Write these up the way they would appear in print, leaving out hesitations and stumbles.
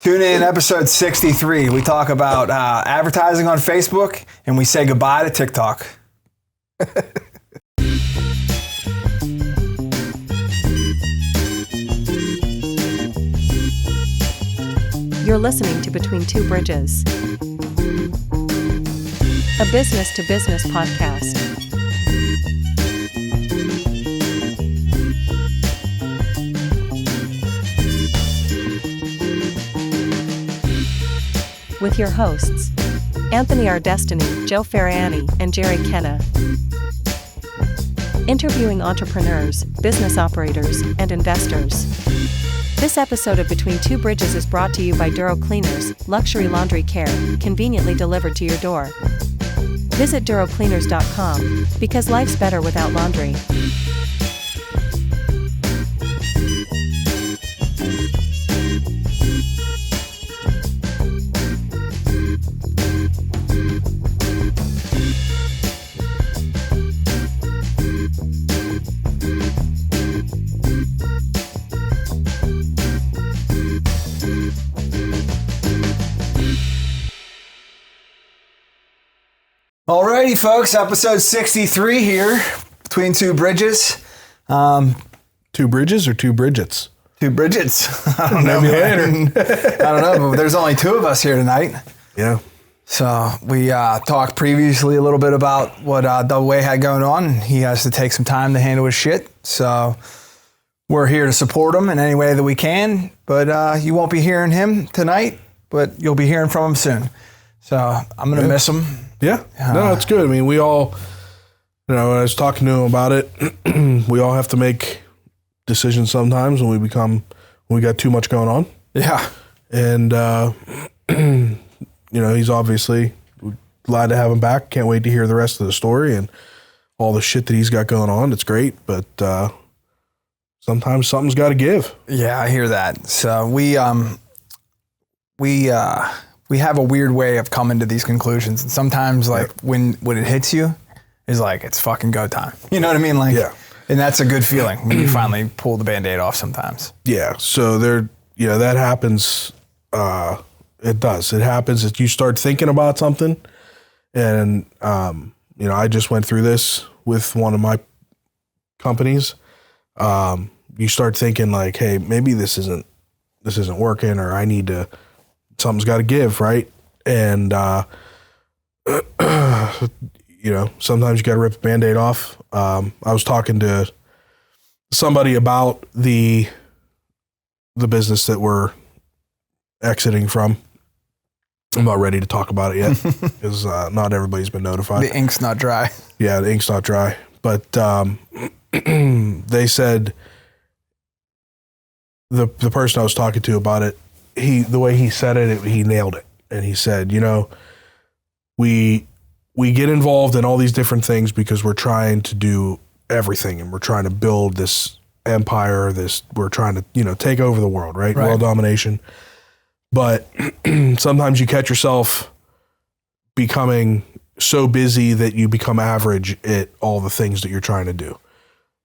Tune in, episode 63. We talk about advertising on Facebook, and we say goodbye to TikTok. You're listening to Between Two Bridges, a business-to-business podcast. With your hosts, Anthony R. Destiny, Joe Ferrani, and Jerry Kenna. Interviewing entrepreneurs, business operators, and investors. This episode of Between Two Bridges is brought to you by Duro Cleaners, luxury laundry care, conveniently delivered to your door. Visit durocleaners.com, because life's better without laundry. Alrighty, folks, episode 63 here, Between Two Bridges. Two bridges or two Bridgets? Two Bridgets. I don't know, man. I don't know, but there's only two of us here tonight. Yeah. So we talked previously a little bit about what Double Way had going on. He has to take some time to handle his shit. So we're here to support him in any way that we can. But you won't be hearing him tonight, but you'll be hearing from him soon. So I'm going to miss him. Yeah. No, it's good. I mean, we all, when I was talking to him about it, we all have to make decisions sometimes when we got too much going on. Yeah. And, he's obviously glad to have him back. Can't wait to hear the rest of the story and all the shit that he's got going on. It's great, but sometimes something's got to give. Yeah, I hear that. So we have a weird way of coming to these conclusions. And sometimes when it hits you, it's like, it's fucking go time. You know what I mean? And that's a good feeling when you finally pull the Band-Aid off sometimes. Yeah. So that happens. It does. It happens that you start thinking about something. And, I just went through this with one of my companies. You start thinking like, hey, maybe this isn't working, or something's got to give, right? And, sometimes you got to rip the Band-Aid off. I was talking to somebody about the business that we're exiting from. I'm not ready to talk about it yet because not everybody's been notified. The ink's not dry. Yeah, the ink's not dry. But they said the person I was talking to about it, the way he said it, he nailed it. And he said, we get involved in all these different things because we're trying to do everything, and we're trying to build this empire, we're trying to, take over the world, right? World domination. But sometimes you catch yourself becoming so busy that you become average at all the things that you're trying to do.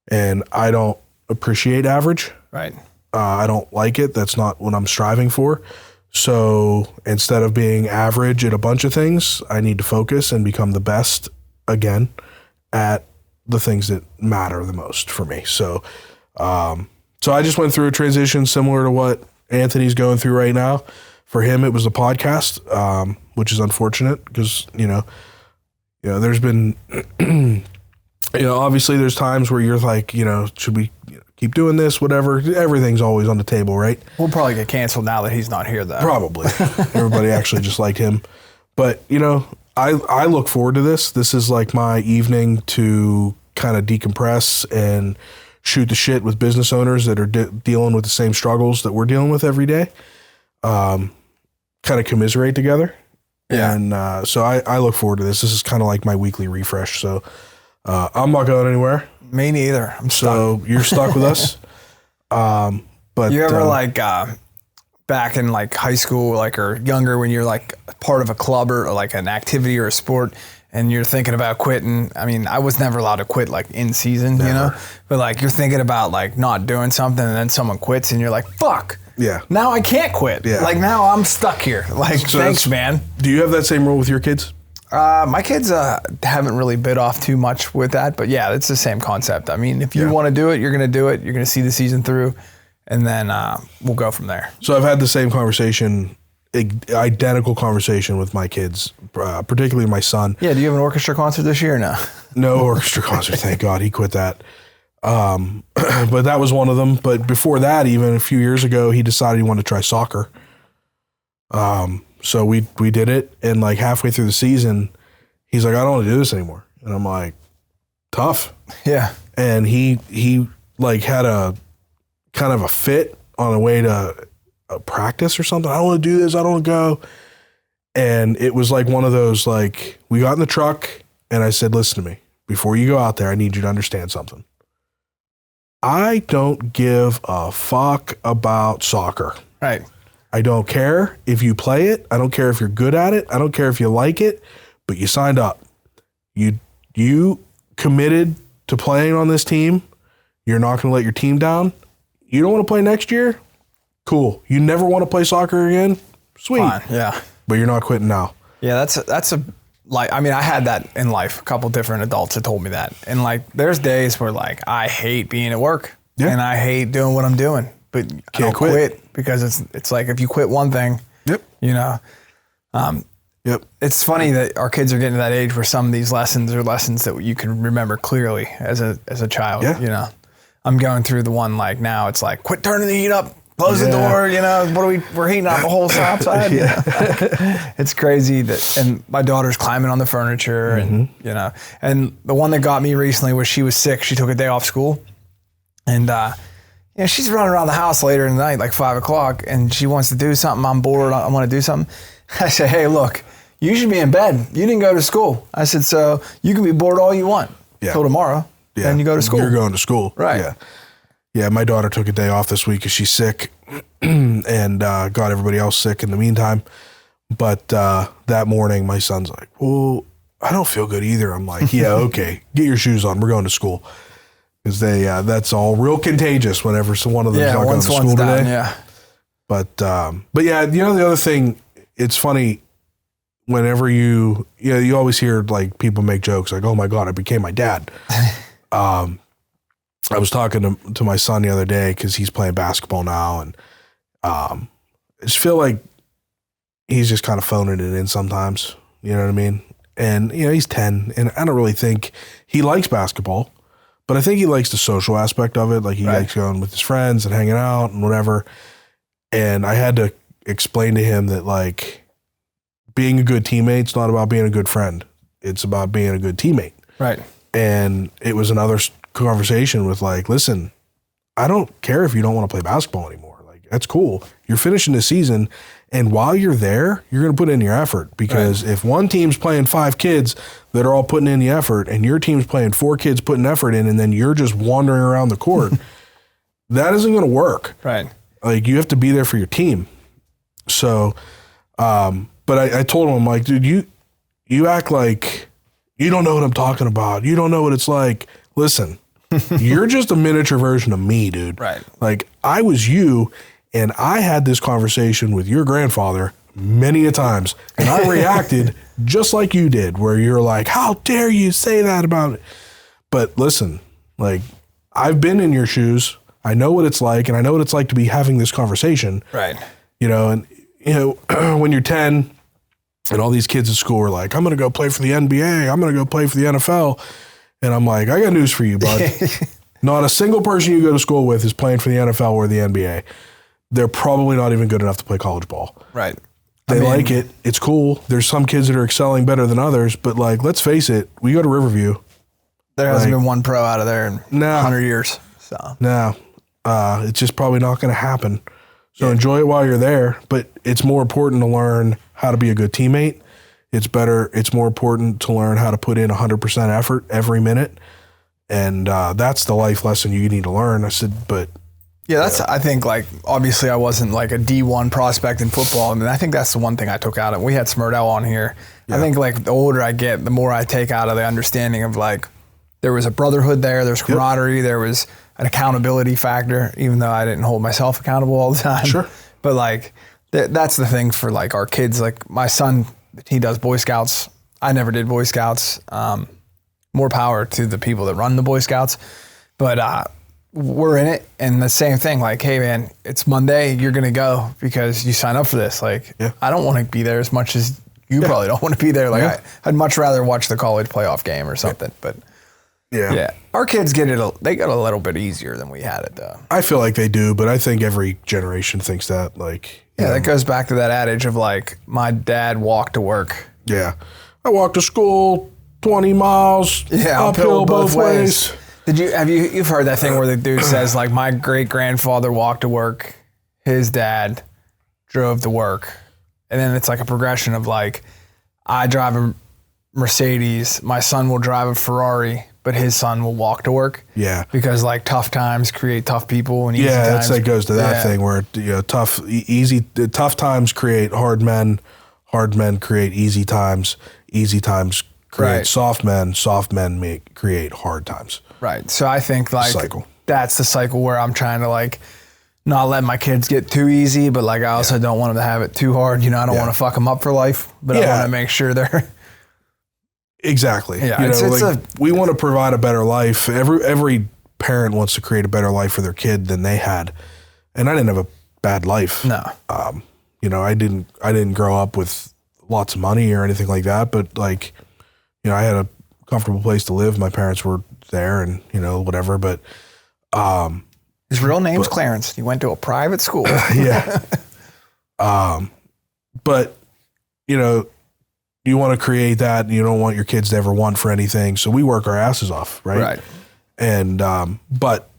And I don't appreciate average. Right. I don't like it. That's not what I'm striving for. So instead of being average at a bunch of things, I need to focus and become the best again at the things that matter the most for me. So I just went through a transition similar to what Anthony's going through right now. For him, it was a podcast, which is unfortunate because, there's been, obviously there's times where you're like, should we keep doing this, whatever. Everything's always on the table, right? We'll probably get canceled now that he's not here, though. Probably. Everybody actually just liked him. But, I look forward to this. This is like my evening to kind of decompress and shoot the shit with business owners that are dealing with the same struggles that we're dealing with every day. Kind of commiserate together. Yeah. And so I look forward to this. This is kind of like my weekly refresh. So I'm not going anywhere. Me neither. I'm stuck. You're stuck with us. But you ever back in high school, or younger, when you're part of a club or an activity or a sport, and you're thinking about quitting? I mean, I was never allowed to quit in season, but you're thinking about not doing something, and then someone quits, and you're like, fuck. Yeah. Now I can't quit. Yeah. Like now I'm stuck here. Like, So thanks, man. Do you have that same rule with your kids? My kids haven't really bit off too much with that, but yeah, it's the same concept. I mean, if you want to do it, you're going to do it. You're going to see the season through, and then we'll go from there. So I've had the same conversation, identical conversation with my kids, particularly my son. Yeah, do you have an orchestra concert this year or no? No orchestra concert, thank God. He quit that. But that was one of them. But before that, even a few years ago, he decided he wanted to try soccer. So we did it, and like halfway through the season, he's like, I don't want to do this anymore. And I'm like, tough. Yeah. And he like had a kind of a fit on the way to a practice or something. I don't want to do this. I don't want to go. And it was like one of those, like, we got in the truck and I said, listen to me, before you go out there, I need you to understand something. I don't give a fuck about soccer. Right. I don't care if you play it. I don't care if you're good at it. I don't care if you like it, but you signed up. You committed to playing on this team. You're not going to let your team down. You don't want to play next year? Cool. You never want to play soccer again? Sweet. Fine. Yeah. But you're not quitting now. Yeah, that's a like, I mean, I had that in life. A couple different adults have told me that. And like, there's days where like, I hate being at work and I hate doing what I'm doing, but I don't quit because it's like, if you quit one thing, you know, it's funny that our kids are getting to that age where some of these lessons are lessons that you can remember clearly as a child, you know. I'm going through the one like now it's like, quit turning the heat up, close the door, you know, we're heating up the whole outside. It's crazy that, and my daughter's climbing on the furniture and, you know, and the one that got me recently was she was sick. She took a day off school and, you know, she's running around the house later in the night, like 5 o'clock, and she wants to do something. I'm bored. I want to do something. I say, hey, look, you should be in bed. You didn't go to school. I said, so you can be bored all you want till tomorrow. Yeah. Then you go to school. You're going to school. Right. Yeah. Yeah. My daughter took a day off this week because she's sick and got everybody else sick in the meantime. But that morning, my son's like, well, I don't feel good either. I'm like, yeah, okay. Get your shoes on. We're going to school. Because that's all real contagious whenever one of them's not going to school today. Yeah. But yeah, you know, the other thing, it's funny whenever you always hear like people make jokes like, oh my God, I became my dad. I was talking to my son the other day because he's playing basketball now, and I just feel like he's just kind of phoning it in sometimes. You know what I mean? And, you know, he's 10, and I don't really think he likes basketball, but I think he likes the social aspect of it. Like he likes going with his friends and hanging out and whatever. And I had to explain to him that, like, being a good teammate's not about being a good friend. It's about being a good teammate. Right. And it was another conversation with like, listen, I don't care if you don't want to play basketball anymore. Like, that's cool. You're finishing the season, and while you're there, you're going to put in your effort, because if one team's playing 5 kids that are all putting in the effort and your team's playing 4 kids putting effort in, and then you're just wandering around the court, that isn't going to work. Right. Like, you have to be there for your team. So, but I told him, I'm like, dude, you act like you don't know what I'm talking about. You don't know what it's like. Listen, you're just a miniature version of me, dude. Right. Like, I was you, and I had this conversation with your grandfather many a times, and I reacted just like you did, where you're like, how dare you say that about it? But listen, like, I've been in your shoes. I know what it's like, and I know what it's like to be having this conversation. Right. You know, and, you know, when you're 10 and all these kids at school are like, I'm going to go play for the NBA. I'm going to go play for the NFL. And I'm like, I got news for you, bud. Not a single person you go to school with is playing for the NFL or the NBA. They're probably not even good enough to play college ball. Right. They like it. It's cool. There's some kids that are excelling better than others, but like, let's face it, we go to Riverview. There hasn't been one pro out of there in 100 years. So no, it's just probably not going to happen. So enjoy it while you're there, but it's more important to learn how to be a good teammate. It's more important to learn how to put in 100% effort every minute. And that's the life lesson you need to learn. I said, but yeah, that's, I think, like, obviously I wasn't like a D1 prospect in football. I mean, I think that's the one thing I took out of it. We had Smurdell on here. Yeah. I think, like, the older I get, the more I take out of the understanding of, like, there was a brotherhood there, there's camaraderie, there was an accountability factor, even though I didn't hold myself accountable all the time. Sure. But like, that's the thing for like our kids. Like my son, he does Boy Scouts. I never did Boy Scouts. More power to the people that run the Boy Scouts. But we're in it, and the same thing. Like, hey man, it's Monday. You're gonna go because you sign up for this. Like, I don't want to be there as much as you probably don't want to be there. Like, I'd much rather watch the college playoff game or something. But yeah, our kids they got a little bit easier than we had it though. I feel like they do, but I think every generation thinks that. Like, that goes back to that adage of like, my dad walked to work. Yeah, I walked to school 20 miles. Yeah, uphill both ways. You've heard that thing where the dude says like, my great grandfather walked to work, his dad drove to work, and then it's like a progression of like, I drive a Mercedes, my son will drive a Ferrari, but his son will walk to work. Yeah, because like tough times create tough people, and easy times. It goes to that thing where tough times create hard men create easy times create soft men create hard times. Right. So I think like that's the cycle where I'm trying to like not let my kids get too easy, but like I also don't want them to have it too hard. You know, I don't want to fuck them up for life, but I want to make sure they're exactly. Yeah, we want to provide a better life. Every parent wants to create a better life for their kid than they had, and I didn't have a bad life. No. I didn't grow up with lots of money or anything like that, but like, I had a comfortable place to live. My parents were there and, whatever, but, his real name's Clarence. He went to a private school. Yeah. But, you want to create that and you don't want your kids to ever want for anything. So we work our asses off. Right. And, but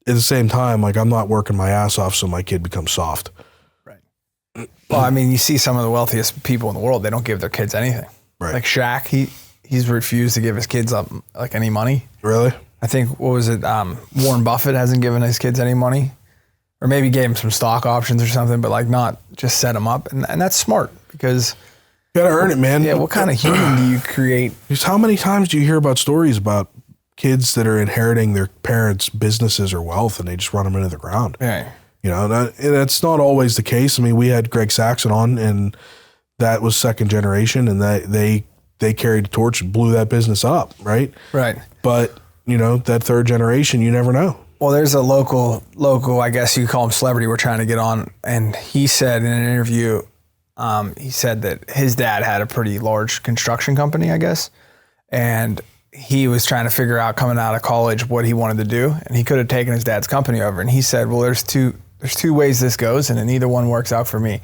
at the same time, like I'm not working my ass off so my kid becomes soft. Right. Well, I mean, you see some of the wealthiest people in the world, they don't give their kids anything. Right. Like Shaq, he's refused to give his kids up like any money. Really? I think, what was it? Warren Buffett hasn't given his kids any money, or maybe gave them some stock options or something, but like not just set them up. And that's smart because you gotta earn it, man. Yeah. What kind of human do you create? Just how many times do you hear about stories about kids that are inheriting their parents' businesses or wealth and they just run them into the ground? Yeah. That's not always the case. I mean, we had Greg Saxon on, and that was second generation, and they carried the torch and blew that business up, right? Right. But, that third generation, you never know. Well, there's a local, I guess you could call him celebrity, we're trying to get on, and he said in an interview, he said that his dad had a pretty large construction company, I guess, and he was trying to figure out coming out of college what he wanted to do, and he could have taken his dad's company over, and he said, well, there's two ways this goes, and neither one works out for me.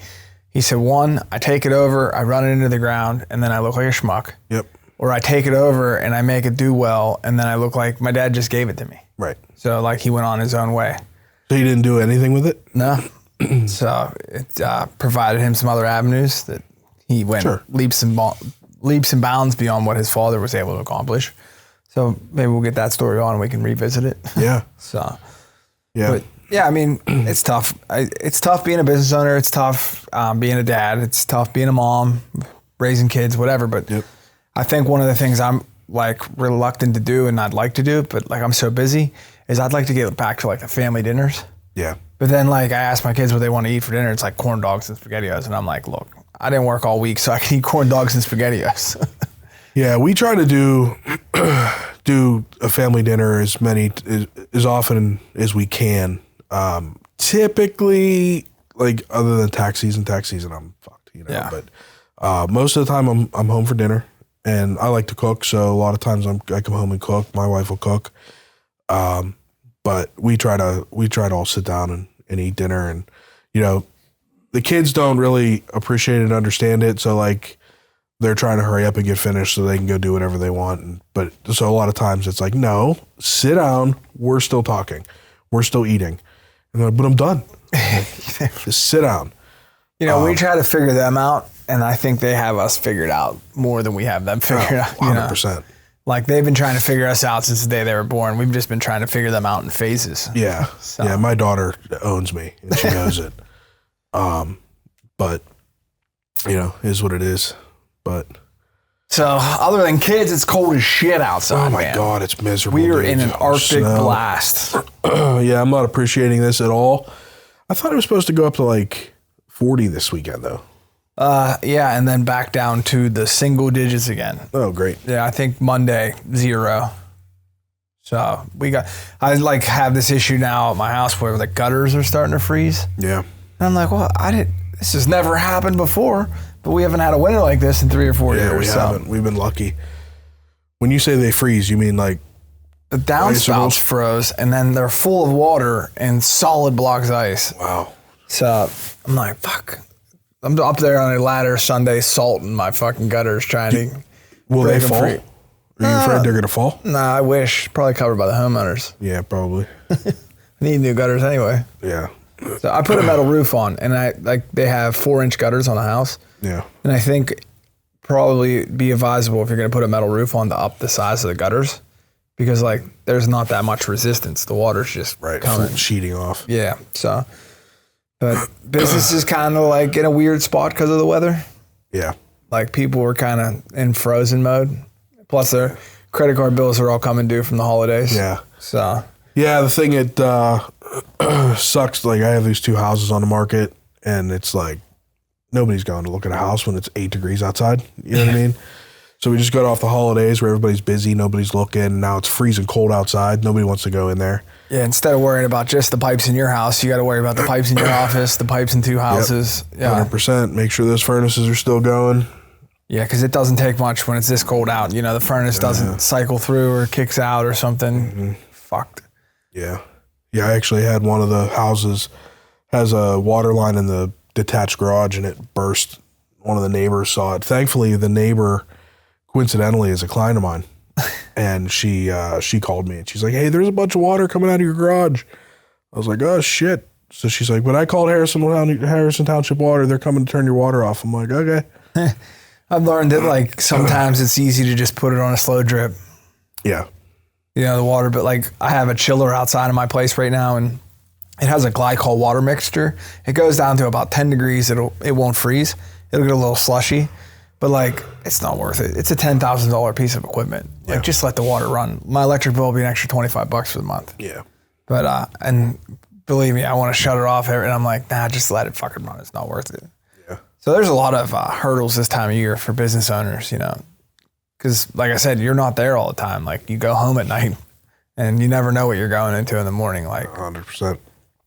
He said, one, I take it over, I run it into the ground, and then I look like a schmuck. Yep. Or I take it over and I make it do well, and then I look like my dad just gave it to me. Right. So like he went on his own way. So he didn't do anything with it? No. So it provided him some other avenues that he went leaps and bounds beyond what his father was able to accomplish. So maybe we'll get that story on and we can revisit it. Yeah. So. Yeah. But yeah, I mean, it's tough. It's tough being a business owner. It's tough being a dad. It's tough being a mom, raising kids, whatever. But I think one of the things I'm like reluctant to do and I'd like to do, but like I'm so busy, is I'd like to get back to like the family dinners. Yeah. But then like I ask my kids what they want to eat for dinner. It's like corn dogs and SpaghettiOs. And I'm like, look, I didn't work all week so I can eat corn dogs and SpaghettiOs. Yeah, we try to do a family dinner as often as we can. Typically, like other than tax season, I'm fucked, Yeah. But most of the time I'm home for dinner, and I like to cook. So a lot of times I come home and cook. My wife will cook. But we try to all sit down and eat dinner, and the kids don't really appreciate it and understand it. So like they're trying to hurry up and get finished so they can go do whatever they want. But so a lot of times it's like, no, sit down. We're still talking. We're still eating. And they're like, but I'm done. Just sit down. We try to figure them out, and I think they have us figured out more than we have them figured out. 100%. Like they've been trying to figure us out since the day they were born. We've just been trying to figure them out in phases. Yeah. So. Yeah. My daughter owns me and she knows it. But is what it is. But So other than kids, it's cold as shit outside. Oh my man. God, it's miserable. We are dude. in an Arctic Snow. blast. Yeah, I'm not appreciating this at all. I thought it was supposed to go up to like 40 this weekend though. Yeah, and then back down to the single digits again. Oh, great. Yeah, I think Monday 0. So I like have this issue now at my house where the gutters are starting to freeze. Yeah. And I'm like, well, this has never happened before, but we haven't had a winter like this in 3 or 4 years. Yeah, we haven't. We've been lucky. When you say they freeze, you mean like the downspouts froze, and then they're full of water and solid blocks of ice. wow. So I'm like, fuck. I'm up there on a ladder Sunday salting my fucking gutters trying to. Will they break 'em fall? free. Are you afraid they're gonna fall? Nah, I wish. Probably covered by the homeowners. Yeah, probably. Need new gutters anyway. Yeah. So I put a metal roof on, and they have 4-inch gutters on the house. Yeah. And I think probably be advisable if you're going to put a metal roof on to up the size of the gutters, because like there's not that much resistance. The water's just coming. Sheeting off. Yeah. So, but business is kind of like in a weird spot because of the weather. Yeah. Like people were kind of in frozen mode. Plus their credit card bills are all coming due from the holidays. Yeah. So. Yeah, the thing it sucks. Like I have these 2 houses on the market, and it's like nobody's going to look at a house when it's 8 degrees outside. You know what I mean? So we just got off the holidays where everybody's busy, nobody's looking. Now it's freezing cold outside. Nobody wants to go in there. Yeah, instead of worrying about just the pipes in your house, you got to worry about the pipes in your office, the pipes in 2 houses. Yep. Yeah, 100%. Make sure those furnaces are still going. Yeah, because it doesn't take much when it's this cold out. You know, the furnace doesn't cycle through or kicks out or something. Mm-hmm. Fucked. Yeah. Yeah, I actually had one of the houses has a water line in the detached garage, and it burst. One of the neighbors saw it. Thankfully, the neighbor, coincidentally, is a client of mine. And she called me, and she's like, hey, there's a bunch of water coming out of your garage. I was like, oh, shit. So she's like, but I called Harrison Township Water. They're coming to turn your water off. I'm like, okay. I've learned that like sometimes it's easy to just put it on a slow drip. Yeah. You know, the water, but like I have a chiller outside of my place right now, and it has a glycol water mixture. It goes down to about 10 degrees. It won't freeze. It'll get a little slushy, but like it's not worth it. It's a $10,000 piece of equipment. Yeah. Like just let the water run. My electric bill will be an extra $25 for the month. Yeah. But and believe me, I want to shut it off, and I'm like, nah, just let it fucking run. It's not worth it. Yeah. So there's a lot of hurdles this time of year for business owners, you know. Because, like I said, you're not there all the time. Like, you go home at night, and you never know what you're going into in the morning. Like, 100%.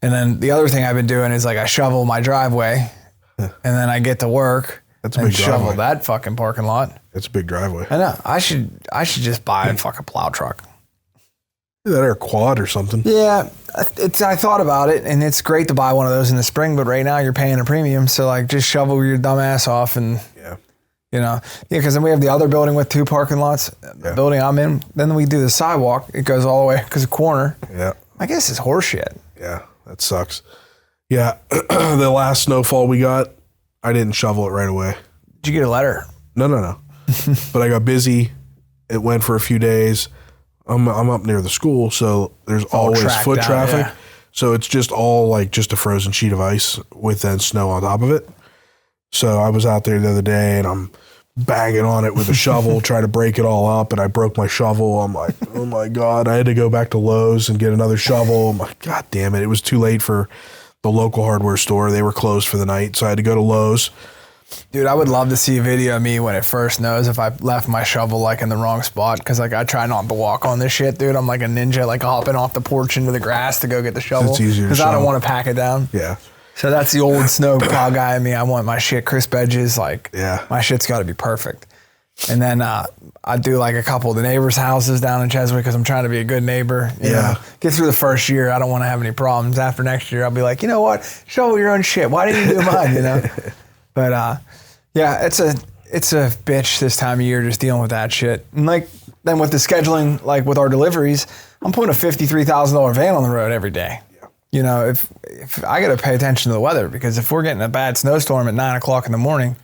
And then the other thing I've been doing is, like, I shovel my driveway, and then I get to work That's a and big shovel driveway. that fucking parking lot. It's a big driveway. I know. I should just buy a fucking plow truck. That or a quad or something. Yeah, I thought about it, and it's great to buy one of those in the spring, but right now you're paying a premium, so, like, just shovel your dumb ass off and... Yeah. You know, yeah, because then we have the other building with 2 parking lots. The building I'm in, then we do the sidewalk. It goes all the way because of corner. Yeah. I guess it's horseshit. Yeah, that sucks. Yeah, the last snowfall we got, I didn't shovel it right away. Did you get a letter? No. But I got busy. It went for a few days. I'm up near the school, so there's always foot traffic. Yeah. So it's just all like just a frozen sheet of ice with then snow on top of it. So I was out there the other day, and I'm banging on it with a shovel, trying to break it all up, and I broke my shovel. I'm like, oh my God. I had to go back to Lowe's and get another shovel. I'm like, God damn it. It was too late for the local hardware store. They were closed for the night, so I had to go to Lowe's. Dude, I would love to see a video of me when it first snows if I left my shovel like in the wrong spot, because like I try not to walk on this shit, dude. I'm like a ninja, like hopping off the porch into the grass to go get the shovel. It's easier to because I don't shovel. want to pack it down. Yeah. So that's the old snow plow guy in me. I want my shit crisp edges. Like, Yeah. my shit's got to be perfect. And then I do like a couple of the neighbors' houses down in Cheswick because I'm trying to be a good neighbor. You know? Get through the first year. I don't want to have any problems. After next year, I'll be like, you know what? Shovel your own shit. Why didn't you do mine? You know. But yeah, it's a bitch this time of year just dealing with that shit. And like then with the scheduling, like with our deliveries, I'm putting a $53,000 van on the road every day. You know, if I got to pay attention to the weather, because if we're getting a bad snowstorm at 9 o'clock in the morning,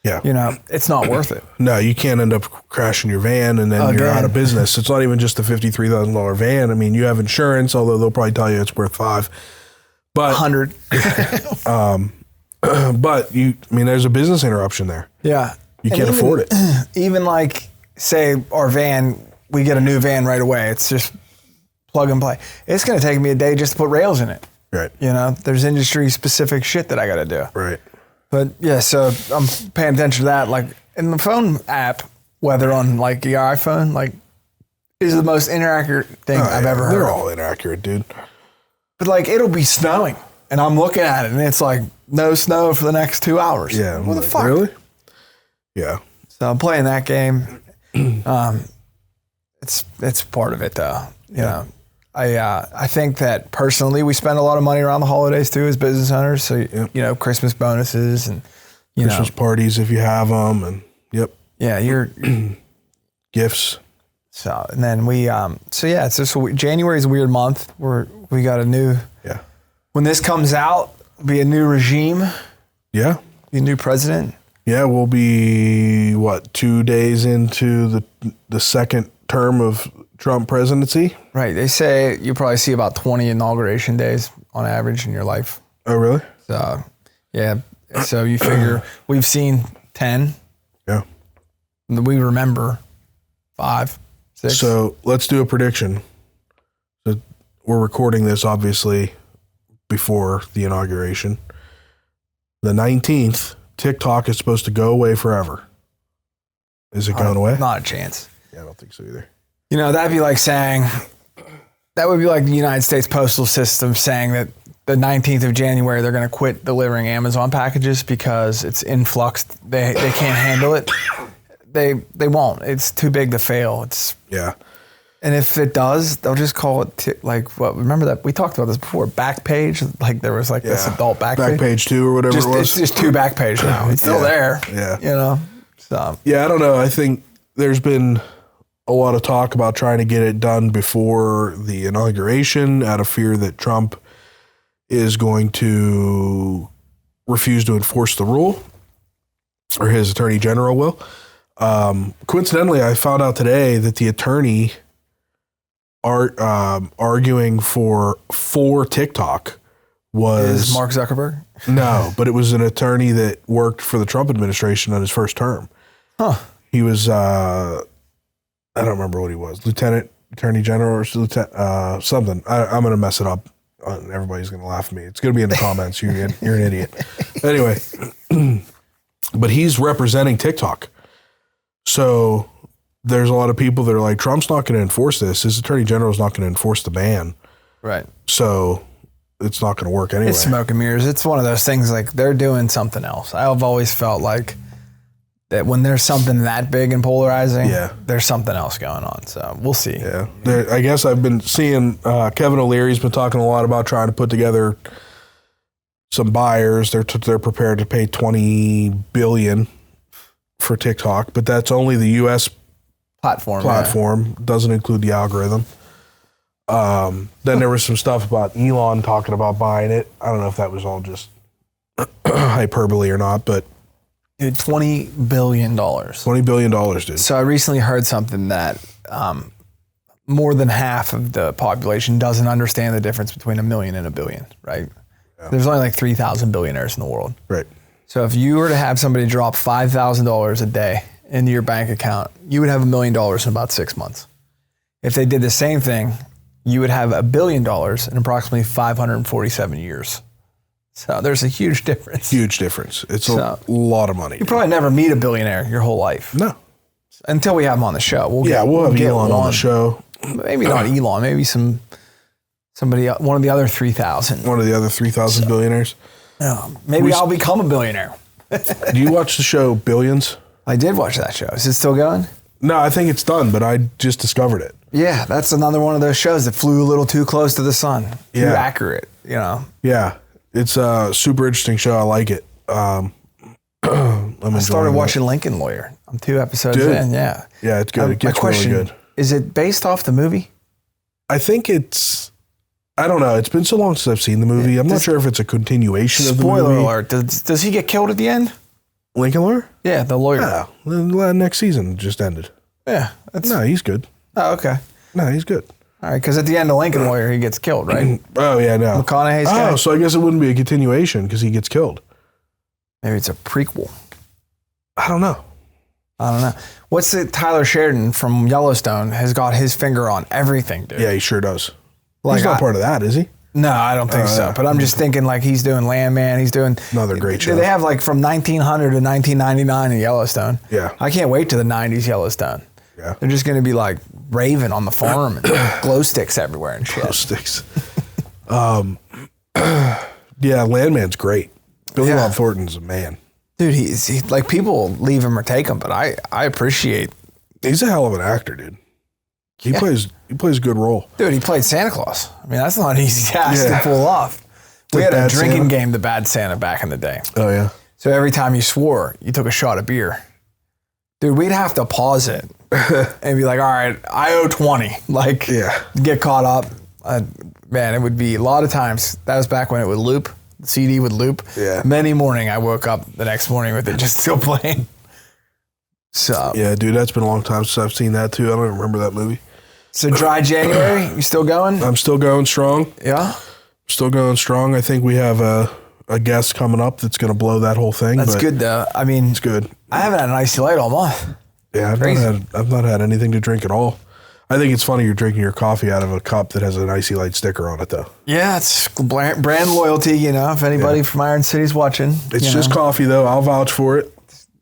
you know, it's not worth it. No, you can't end up crashing your van and then you're out of business. It's not even just a $53,000 van. I mean, you have insurance, although they'll probably tell you it's worth $5,000. But 100. but there's a business interruption there. Yeah. You can't afford it. Even like, say our van, we get a new van right away. It's just plug and play. It's going to take me a day just to put rails in it. Right. You know, there's industry specific shit that I got to do. Right. But yeah, so I'm paying attention to that. Like in the phone app, whether on like your iPhone, like is the most inaccurate thing I've ever heard. They're all inaccurate, dude. But like it'll be snowing and I'm looking at it and it's like no snow for the next 2 hours. Yeah. What the fuck? Really? Yeah. So I'm playing that game. It's part of it though. You know, I think that personally we spend a lot of money around the holidays too as business owners. So, you know, Christmas bonuses and, Christmas parties if you have them and yeah, you're gifts. So, and then it's just January is a weird month where we got a new, when this comes out, it'll be a new regime. Yeah. Be a new president. Yeah. We'll be 2 days into the second term of Trump presidency. Right. They say you probably see about 20 inauguration days on average in your life. Oh, really? So, yeah. So you figure we've seen 10. Yeah. We remember 5, 6. So let's do a prediction. So we're recording this obviously before the inauguration. The 19th, TikTok is supposed to go away forever. Is it going away? Not a chance. Yeah, I don't think so either. You know, that'd be like saying, that would be like the United States Postal System saying that the 19th of January, they're going to quit delivering Amazon packages because it's influxed. They can't handle it. They won't. It's too big to fail. And if it does, they'll just call it remember that we talked about this before, Backpage. Like there was this adult Backpage. Backpage 2 or whatever it was. It's just 2 Backpage now. It's still there. Yeah. You know. So yeah, I don't know. I think there's been a lot of talk about trying to get it done before the inauguration out of fear that Trump is going to refuse to enforce the rule, or his attorney general will. Coincidentally, I found out today that the attorney arguing for TikTok was is Mark Zuckerberg. No, but it was an attorney that worked for the Trump administration on his first term. Huh. He was I don't remember what he was, lieutenant attorney general or something. I'm going to mess it up. Everybody's going to laugh at me. It's going to be in the comments. You're an idiot. Anyway, but he's representing TikTok. So there's a lot of people that are like, Trump's not going to enforce this. His attorney general is not going to enforce the ban. Right. So it's not going to work anyway. It's smoke and mirrors. It's one of those things like they're doing something else. I've always felt like that when there's something that big and polarizing, there's something else going on. So we'll see. Yeah. I guess I've been seeing Kevin O'Leary's been talking a lot about trying to put together some buyers. They're prepared to pay $20 billion for TikTok, but that's only the U.S. platform. Doesn't include the algorithm. Then there was some stuff about Elon talking about buying it. I don't know if that was all just hyperbole or not, but dude, $20 billion. $20 billion, dude. So I recently heard something that more than half of the population doesn't understand the difference between a million and a billion, right? Yeah. There's only like 3,000 billionaires in the world. Right. So if you were to have somebody drop $5,000 a day into your bank account, you would have $1 million in about 6 months. If they did the same thing, you would have $1 billion in approximately 547 years. So there's a huge difference. Huge difference. It's a lot of money. You probably never meet a billionaire your whole life. No. Until we have him on the show. We'll have Elon on the show. Maybe not Elon. Maybe somebody, one of the other 3,000. One of the other 3,000 billionaires. Yeah. Maybe I'll become a billionaire. Do you watch the show Billions? I did watch that show. Is it still going? No, I think it's done, but I just discovered it. Yeah, that's another one of those shows that flew a little too close to the sun. Too accurate, you know? Yeah. It's a super interesting show. I like it. I started watching Lincoln Lawyer. I'm 2 episodes in, yeah. Yeah, it's good. It gets really good. Is it based off the movie? I think I don't know. It's been so long since I've seen the movie. I'm not sure if it's a continuation of the movie. Spoiler alert. Does he get killed at the end? Lincoln Lawyer? Yeah, the lawyer. Yeah, the next season just ended. Yeah. No, he's good. Oh, okay. No, he's good. All right, because at the end of Lincoln Lawyer, he gets killed, right? Oh, yeah, no. McConaughey's guy? Oh, so I guess it wouldn't be a continuation because he gets killed. Maybe it's a prequel. I don't know. I don't know. What's the Tyler Sheridan from Yellowstone has got his finger on everything, dude. Yeah, he sure does. Like, He's not part of that, is he? No, I don't think so. But I'm just thinking like he's doing Landman. He's doing another great show. They have like from 1900 to 1999 in Yellowstone. Yeah. I can't wait to the 90s Yellowstone. Yeah. They're just going to be like raving on the farm and glow sticks everywhere and shit. Glow sticks. Yeah, Landman's great. Billy Bob Thornton's a man. Dude, he like people leave him or take him, but I appreciate. He's a hell of an actor, dude. He plays a good role. Dude, he played Santa Claus. I mean, that's not an easy task to pull off. We had a drinking game, The Bad Santa, back in the day. Oh, yeah. So every time you swore, you took a shot of beer. Dude, we'd have to pause it and be like, all right, I owe 20. Like, get caught up. Man, it would be a lot of times. That was back when it would loop. The CD would loop. Yeah. Many morning, I woke up the next morning with it just still playing. So. Yeah, dude, that's been a long time since I've seen that, too. I don't even remember that movie. So dry January, you still going? I'm still going strong. Yeah? Still going strong. I think we have a guest coming up that's going to blow that whole thing. That's good, though. I mean, it's good. I haven't had an icy light all month. Yeah, I've not had anything to drink at all. I think it's funny you're drinking your coffee out of a cup that has an Icy Light sticker on it, though. Yeah, it's brand loyalty, you know, if anybody from Iron City's watching. It's just coffee, though. I'll vouch for it.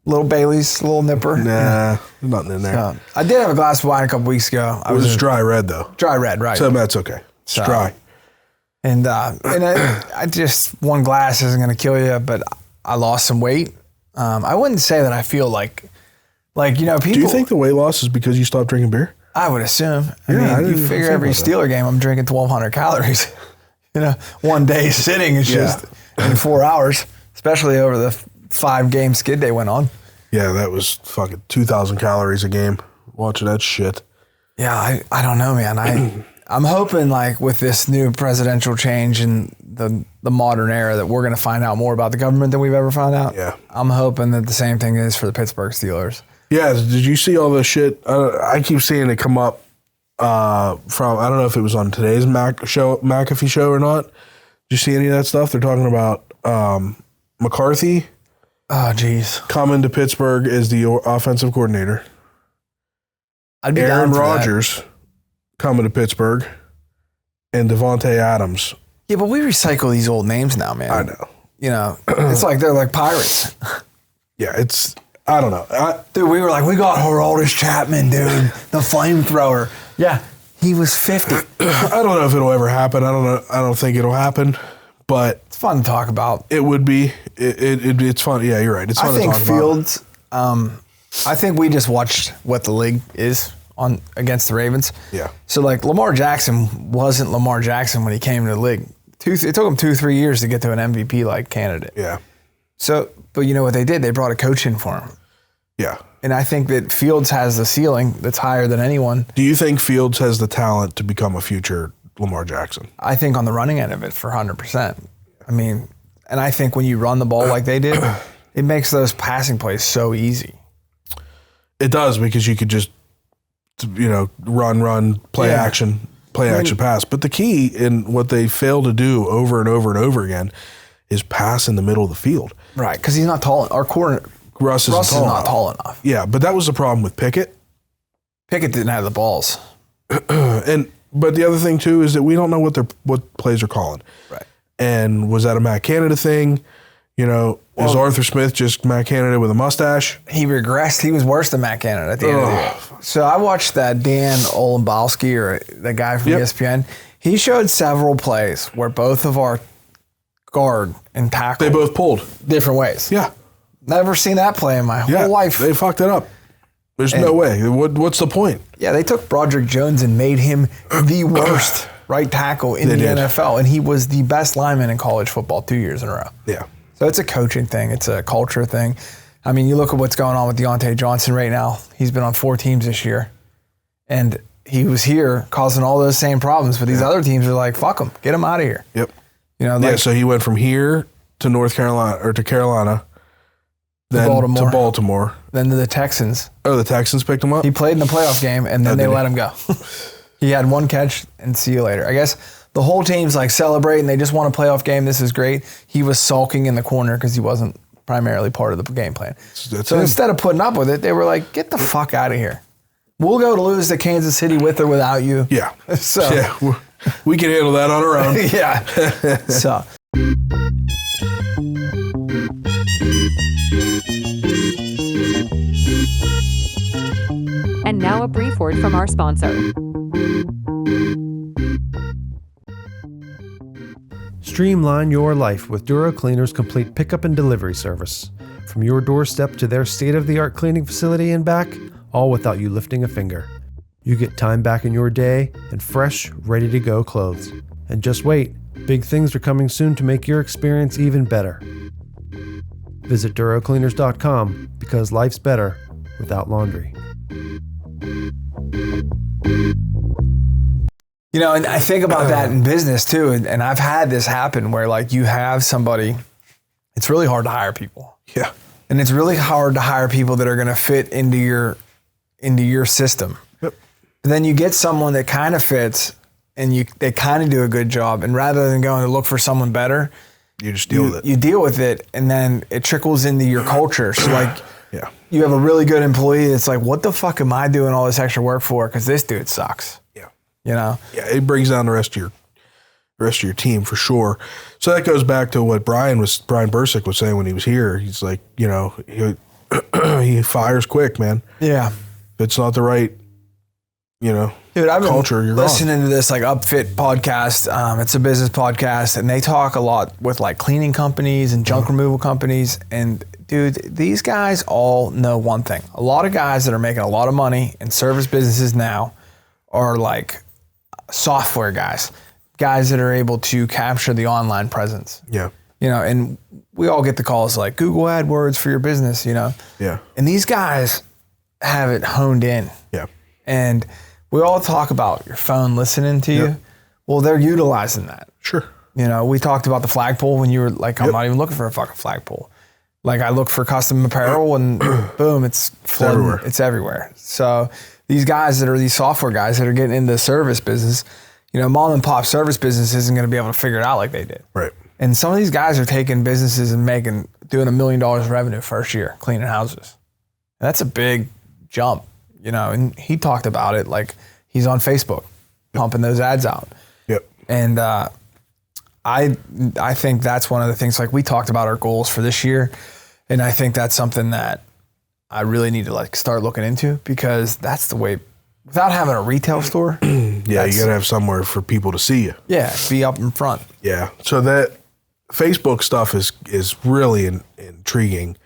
Little Bailey's, little nipper. Nah, nothing in there. So, I did have a glass of wine a couple weeks ago. It was dry red, though. Dry red, right. So that's okay. It's dry. And I just, one glass isn't going to kill you, but I lost some weight. I wouldn't say that I feel like, you know, people. Do you think the weight loss is because you stopped drinking beer? I would assume. I mean, you figure every Steeler game, I'm drinking 1,200 calories. You know, one day sitting is just in 4 hours, especially over the 5-game skid day went on. Yeah, that was fucking 2,000 calories a game watching that shit. Yeah, I don't know, man. I'm hoping like with this new presidential change in the modern era that we're going to find out more about the government than we've ever found out. Yeah. I'm hoping that the same thing is for the Pittsburgh Steelers. Yeah, did you see all the shit? I keep seeing it come up from, I don't know if it was on today's McAfee show or not. Did you see any of that stuff? They're talking about McCarthy. Oh, geez. Coming to Pittsburgh as the offensive coordinator. I'd be Aaron down for Rodgers coming to Pittsburgh. And Devontae Adams. Yeah, but we recycle these old names now, man. I know. You know, it's like they're like pirates. Yeah, I don't know. Dude, we were like, we got Aroldis Chapman, dude, the flamethrower. Yeah, he was 50. I don't know if it'll ever happen. I don't think it'll happen, but it's fun to talk about. It would be. It's fun. Yeah, you're right. It's fun to talk about. I think Fields. I think we just watched what the league is on against the Ravens. Yeah. So like Lamar Jackson wasn't Lamar Jackson when he came to the league. It took him 2-3 years to get to an MVP like candidate. Yeah. So, but you know what they did? They brought a coach in for him. Yeah. And I think that Fields has the ceiling that's higher than anyone. Do you think Fields has the talent to become a future Lamar Jackson? I think on the running end of it for 100%. I mean, and I think when you run the ball like they did, it makes those passing plays so easy. It does, because you could just, you know, run, play action pass. But the key in what they fail to do over and over and over again is pass in the middle of the field. Right, because he's not tall. Our corner, Russ is not tall enough. Yeah, but that was the problem with Pickett. Pickett didn't have the balls. But the other thing too is that we don't know what plays are calling. Right. And was that a Matt Canada thing? You know, is Arthur Smith just Matt Canada with a mustache? He regressed. He was worse than Matt Canada at the end of the year. So I watched that Dan Olenbowski, or the guy from ESPN. He showed several plays where both of our guard and tackle. They both pulled. Different ways. Yeah. Never seen that play in my whole life. They fucked it up. There's no way. What's the point? Yeah, they took Broderick Jones and made him the worst right tackle in the NFL, and he was the best lineman in college football 2 years in a row. Yeah. So it's a coaching thing. It's a culture thing. I mean, you look at what's going on with Deontay Johnson right now. He's been on 4 teams this year, and he was here causing all those same problems, but these other teams are like, fuck him, get him out of here. Yep. You know, so he went from here to North Carolina, or to Carolina, then to Baltimore. Then to the Texans. Oh, the Texans picked him up? He played in the playoff game, and then they let him go. He had one catch, and see you later. I guess the whole team's like celebrating. They just won a playoff game. This is great. He was sulking in the corner because he wasn't primarily part of the game plan. That's So it. instead of putting up with it, they were like, get the fuck out of here. We'll go to lose to Kansas City with or without you. Yeah. So Yeah, we can handle that on our own. yeah. So And now a brief word from our sponsor. Streamline your life with Duro Cleaner's complete pickup and delivery service. From your doorstep to their state-of-the-art cleaning facility and back, all without you lifting a finger. You get time back in your day and fresh, ready-to-go clothes. And just wait, big things are coming soon to make your experience even better. Visit DuroCleaners.com because life's better without laundry. you know, and I think about that in business too, and I've had this happen where like you have somebody, it's really hard to hire people. Yeah. And it's really hard to hire people that are going to fit into your system. Yep. But then you get someone that kind of fits and they kind of do a good job. And rather than going to look for someone better, You just deal with it. You deal with it, and then it trickles into your culture. So like, Yeah. you have a really good employee that's like, what the fuck am I doing all this extra work for? Because this dude sucks. Yeah. You know? Yeah, it brings down the rest of your team for sure. So that goes back to what Brian Bursick was saying when he was here. He's like, you know, he fires quick, man. Yeah. If it's not the right, you know, Dude, I've been culture, you're listening to this like Upfit podcast. It's a business podcast, and they talk a lot with like cleaning companies and junk removal companies. And dude, these guys all know one thing. A lot of guys that are making a lot of money in service businesses now are like software guys that are able to capture the online presence. Yeah. You know, and we all get the calls like Google AdWords for your business, you know. Yeah. And these guys have it honed in. Yeah. And we all talk about your phone listening to you. Yep. Well, they're utilizing that. Sure. You know, we talked about the flagpole when you were like, I'm not even looking for a fucking flagpole. Like I look for custom apparel and boom, it's flooding. everywhere. It's everywhere. So these guys that are these software guys that are getting into the service business, you know, mom and pop service business isn't going to be able to figure it out like they did. Right. And some of these guys are taking businesses and doing $1 million revenue first year cleaning houses. That's a big jump, you know, and he talked about it like he's on Facebook pumping those ads out. Yep. And I think that's one of the things, like we talked about our goals for this year. And I think that's something that I really need to like start looking into, because that's the way, without having a retail store. Yeah, you got to have somewhere for people to see you. Yeah, be up in front. Yeah. So that Facebook stuff is really intriguing.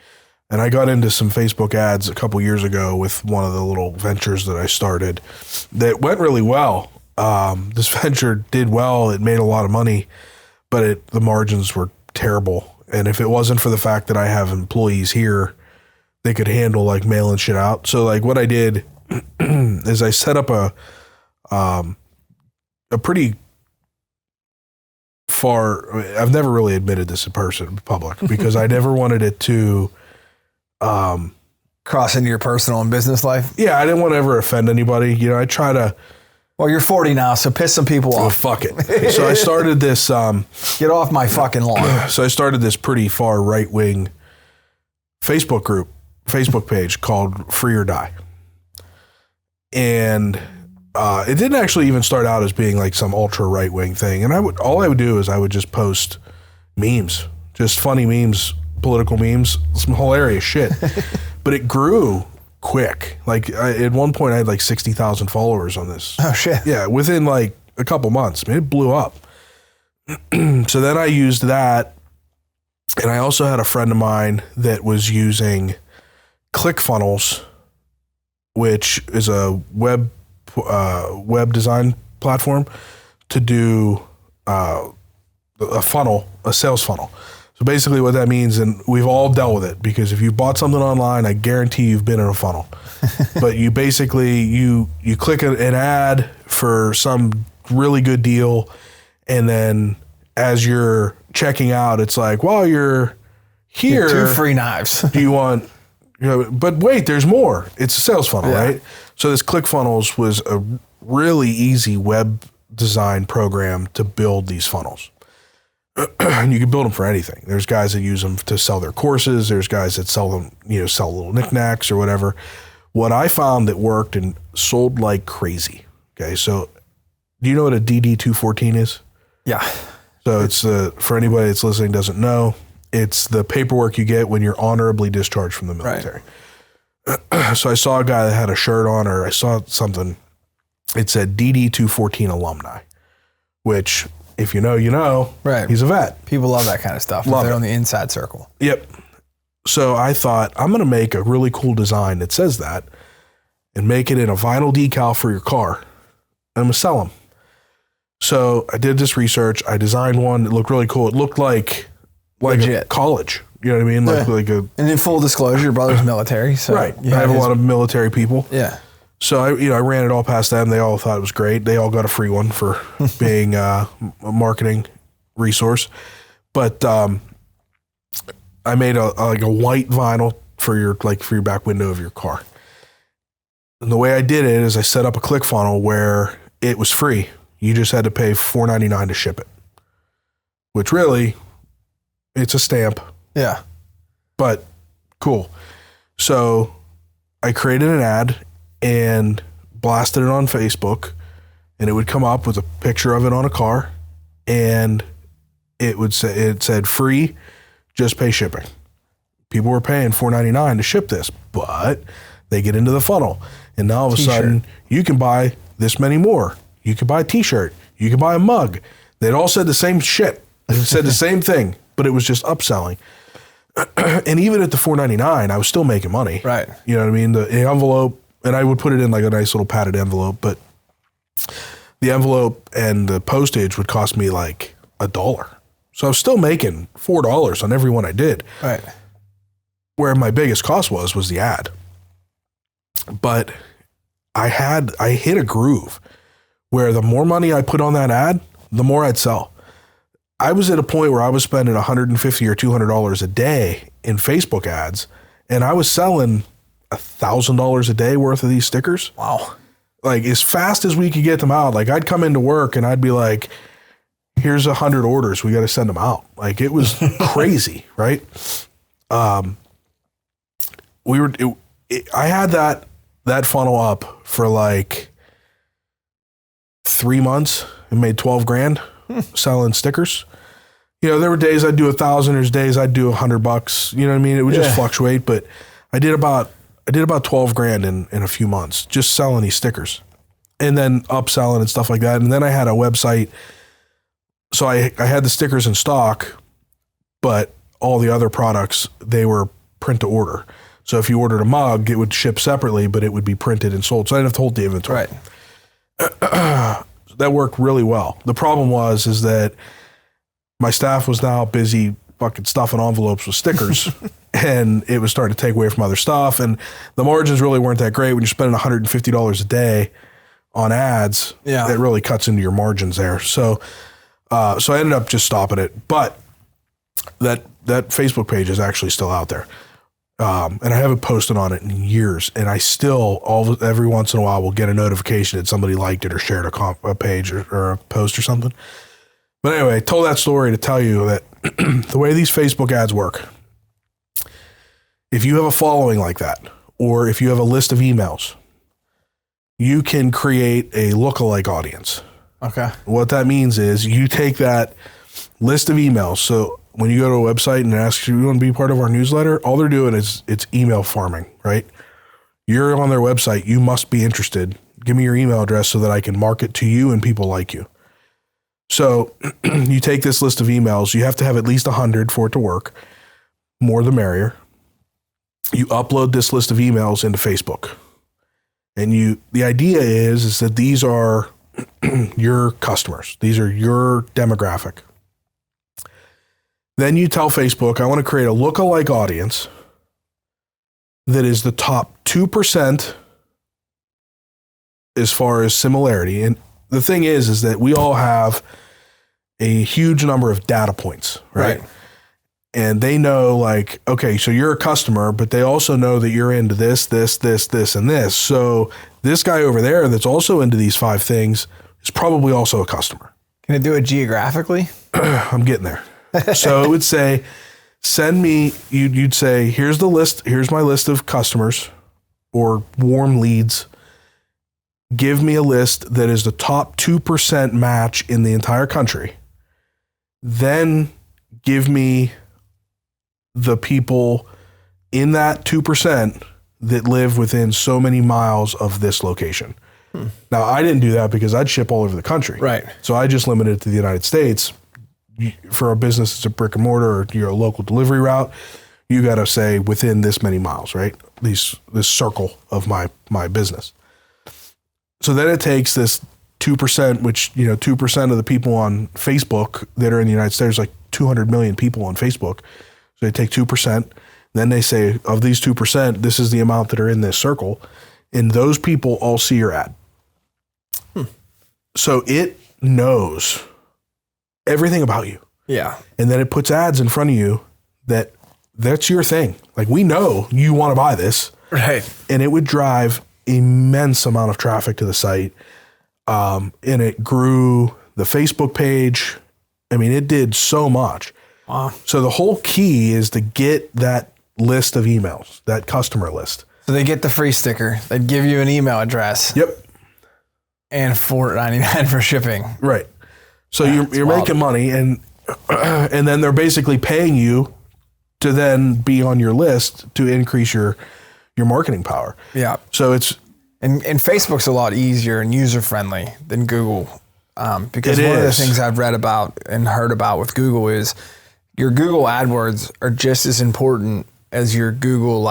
And I got into some Facebook ads a couple years ago with one of the little ventures that I started that went really well. This venture did well. It made a lot of money, but the margins were terrible. And if it wasn't for the fact that I have employees here, they could handle like mailing shit out. So like what I did is I set up a pretty far, I've never really admitted this in public because I never wanted it to Cross into your personal and business life. yeah, I didn't want to ever offend anybody. You know, I try to, Well, you're 40 now, so piss some people oh, off. fuck it. So I started this, Get off my fucking lawn. so I started this pretty far right-wing Facebook page called Free or Die. And it didn't actually even start out as being like some ultra right-wing thing. And all I would do is I would just post memes, just funny memes, political memes, some hilarious shit. But it grew quick. Like at one point I had like 60,000 followers on this. Oh shit. Yeah, within like a couple months. I mean, it blew up. So then I used that. And I also had a friend of mine that was using ClickFunnels, which is a web design platform to do a sales funnel. So basically what that means, and we've all dealt with it, because if you bought something online, I guarantee you've been in a funnel. But you basically, you click an ad for some really good deal, and then as you're checking out, it's like, while you're here, 2 free knives. do you want, but wait, there's more. It's a sales funnel, Yeah. right? So this ClickFunnels was a really easy web design program to build these funnels. And you can build them for anything. There's guys that use them to sell their courses. There's guys that sell them, sell little knickknacks or whatever. What I found that worked and sold like crazy. Okay, so do you know what a DD-214 is? Yeah. So it's for anybody that's listening doesn't know, it's the paperwork you get when you're honorably discharged from the military. Right. So I saw a guy that had a shirt on, or I saw something. It said DD-214 alumni, which if you know, you know. Right. He's a vet. People love that kind of stuff. They're on the inside circle. Yep. So I thought, I'm going to make a really cool design that says that and make it in a vinyl decal for your car. And I'm going to sell them. So I did this research. I designed one. It looked really cool. It looked like a college. You know what I mean? And in full disclosure, your brother's military. So right. I have a lot of military people. Yeah. So I ran it all past them. They all thought it was great. They all got a free one for being a marketing resource. But I made a white vinyl for your back window of your car. And the way I did it is I set up a ClickFunnels where it was free. You just had to pay $4.99 to ship it, which really, it's a stamp. Yeah. But cool. So I created an ad and blasted it on Facebook, and it would come up with a picture of it on a car, and it said free, just pay shipping. People were paying $4.99 to ship this, but they get into the funnel, and now all of a sudden you can buy this many more. You can buy a t-shirt, you can buy a mug. They'd all said the same shit. It said the same thing, but it was just upselling. And even at the $4.99, I was still making money. Right. You know what I mean? The envelope, and I would put it in like a nice little padded envelope, but the envelope and the postage would cost me like $1. So I was still making $4 on every one I did. Right. Where my biggest cost was the ad. But I hit a groove where the more money I put on that ad, the more I'd sell. I was at a point where I was spending $150 or $200 a day in Facebook ads, and I was selling $1,000 a day worth of these stickers. Wow. Like as fast as we could get them out, like I'd come into work and I'd be like, here's 100 orders. We got to send them out. Like it was crazy. Right. I had that funnel up for like 3 months and made 12 grand selling stickers. There were days I'd do 1,000. There's days I'd do $100. You know what I mean? It would just fluctuate, but I did about 12 grand in a few months just selling these stickers and then upselling and stuff like that. And then I had a website. So I had the stickers in stock, but all the other products, they were print to order. So if you ordered a mug, it would ship separately, but it would be printed and sold. So I didn't have to hold the inventory. Right. That worked really well. The problem is that my staff was now busy fucking stuffing envelopes with stickers and it was starting to take away from other stuff. And the margins really weren't that great when you're spending $150 a day on ads. Yeah. That really cuts into your margins there. So I ended up just stopping it, but that Facebook page is actually still out there. And I haven't posted on it in years, and I still every once in a while will get a notification that somebody liked it or shared a page or a post or something. But anyway, I told that story to tell you that the way these Facebook ads work, if you have a following like that, or if you have a list of emails, you can create a lookalike audience. Okay. What that means is you take that list of emails. So when you go to a website and ask you want to be part of our newsletter, all they're doing is it's email farming, right? You're on their website. You must be interested. Give me your email address so that I can market to you and people like you. So you take this list of emails. You have to have at least 100 for it to work. More the merrier. You upload this list of emails into Facebook. And the idea is that these are your customers. These are your demographic. Then you tell Facebook, I want to create a lookalike audience that is the top 2% as far as similarity. And the thing is that we all have a huge number of data points, right? And they know like, okay, so you're a customer, but they also know that you're into this, and this. So this guy over there that's also into these 5 things is probably also a customer. Can it do it geographically? I'm getting there. So it would say, send me, you'd say, here's the list. Here's my list of customers or warm leads. Give me a list that is the top 2% match in the entire country. Then give me the people in that 2% that live within so many miles of this location. Now, I didn't do that because I'd ship all over the country. Right. So I just limited it to the United States. For a business that's a brick and mortar or you're a local delivery route, you got to say within this many miles, right? This circle of my business. So then it takes this 2%, which, 2% of the people on Facebook that are in the United States, there's like 200 million people on Facebook. So they take 2%. Then they say, of these 2%, this is the amount that are in this circle. And those people all see your ad. So it knows everything about you. Yeah. And then it puts ads in front of you that's your thing. Like, we know you want to buy this. Right. And it would drive immense amount of traffic to the site. And it grew the Facebook page. I mean, it did so much. Wow. So the whole key is to get that list of emails, that customer list. So they get the free sticker. They give you an email address. Yep. And $4.99 for shipping. Right. So you're making money, and then they're basically paying you to then be on your list to increase your marketing power. Yeah. So it's and Facebook's a lot easier and user friendly than Google, because one of the things I've read about and heard about with Google is your Google AdWords are just as important as your Google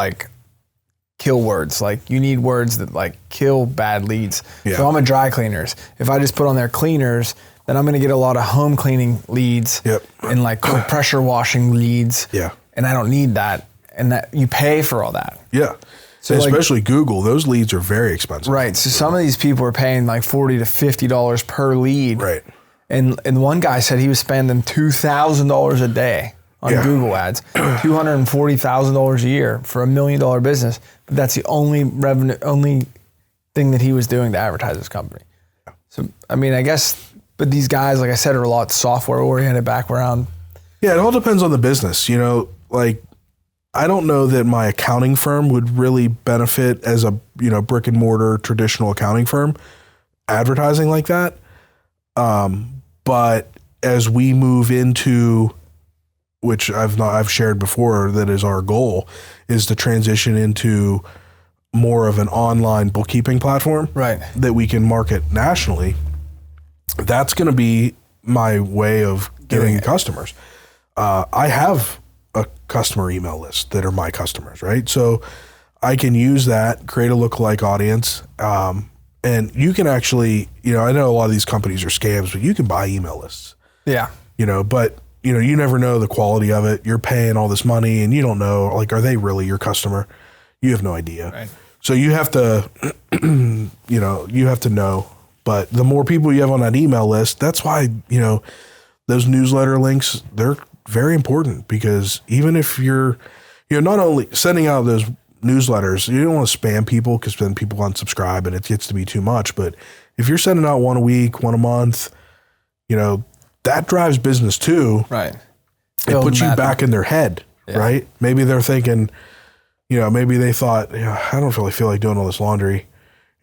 kill words. Like, you need words that kill bad leads. Yeah. So I'm a dry cleaners. If I just put on there cleaners, then I'm going to get a lot of home cleaning leads. Yep. And quick pressure washing leads. Yeah. And I don't need that. And that you pay for all that. Yeah. So especially Google, those leads are very expensive. Right. So some of these people are paying $40 to $50 per lead. Right. And one guy said he was spending $2,000 a day on Google ads, $240,000 a year for $1 million business. But that's the only thing that he was doing to advertise his company. So, I mean, I guess, but these guys, like I said, are a lot software oriented background. Yeah. It all depends on the business. I don't know that my accounting firm would really benefit as a, brick and mortar traditional accounting firm advertising like that. But as we move into, which I've shared before, that is our goal, is to transition into more of an online bookkeeping platform, Right. that we can market nationally. That's going to be my way of getting customers. I have a customer email list that are my customers, right? So I can use that, create a lookalike audience. And you can actually, I know a lot of these companies are scams, but you can buy email lists. Yeah. But you never know the quality of it. You're paying all this money and you don't know, are they really your customer? You have no idea. Right. So you have to, you have to know. But the more people you have on that email list, that's why, those newsletter links, they're very important, because even if you're not only sending out those newsletters, you don't want to spam people, because then people unsubscribe and it gets to be too much. But if you're sending out one a week, one a month, that drives business too. Right. It puts you back in their head, right? Maybe they're thinking, maybe they thought, I don't really feel like doing all this laundry.